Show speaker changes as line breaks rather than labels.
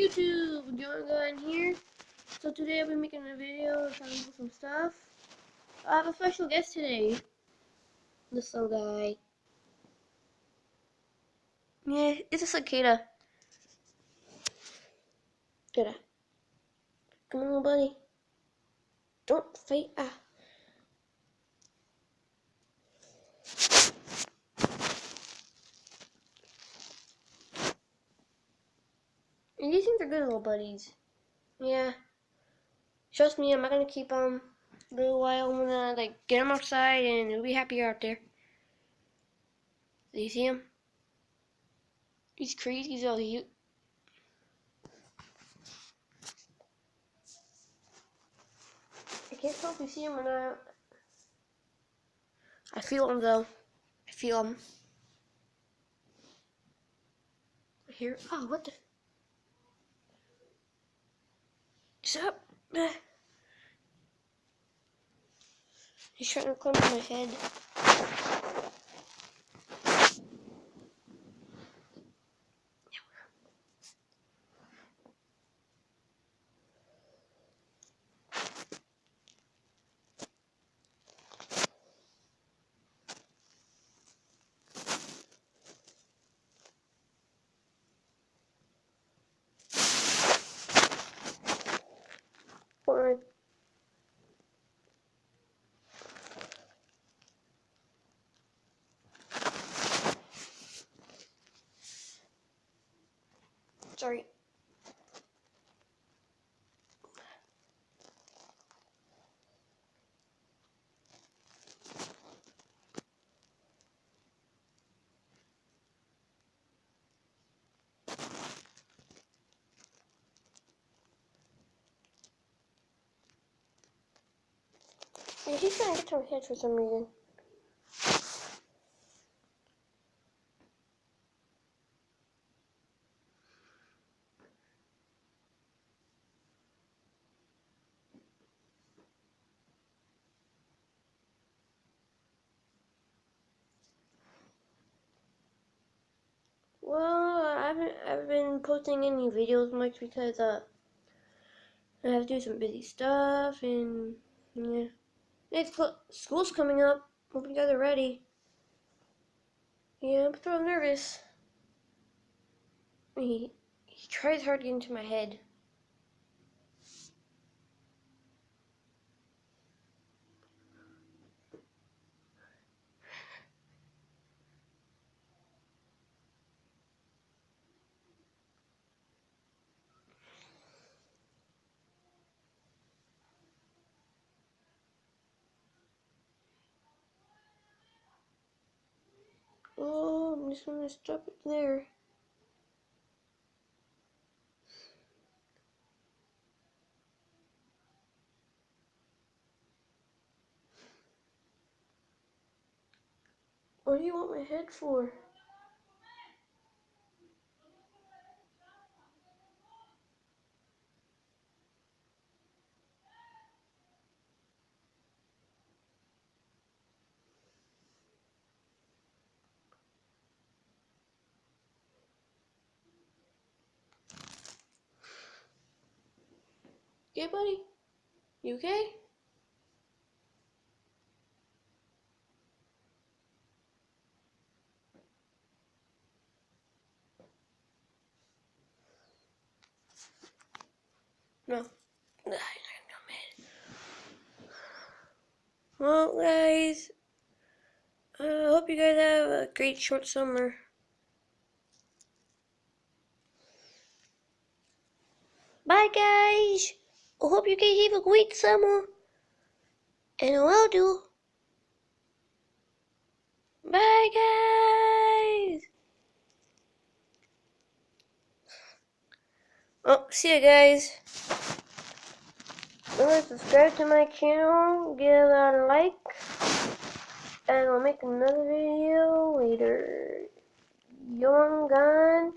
YouTube, John Gunn here. So today I'll be making a video talking about some stuff. I have a special guest today. This little guy. Yeah, it's a cicada. Cicada. Come on, little buddy. Don't fight. Ah. And these things are good little buddies. Yeah. Trust me, I'm not gonna keep them a little while. I'm gonna get them outside and they'll be happier out there. Do you see him? He's crazy. He's all cute. I can't tell if you see him or not. I feel him though. I feel him. Here. Oh, what the? Stop. He's trying to climb on my head. Alright. Sorry. Yeah, he's trying to get to my head for some reason. Well, I haven't been posting any videos much because I have to do some busy stuff and yeah. School's coming up. Hope you guys are ready. Yeah, I'm so nervous. He tries hard to get into my head. Oh, I'm just gonna stop it there. What do you want my head for? Okay, buddy? You okay? No. Well, guys, I hope you guys have a great short summer. Bye, guys. I hope you guys have a great summer. And I will do. Bye, guys. Well, see you guys. Remember to subscribe to my channel, give it a like, and I'll make another video later. Young Gun.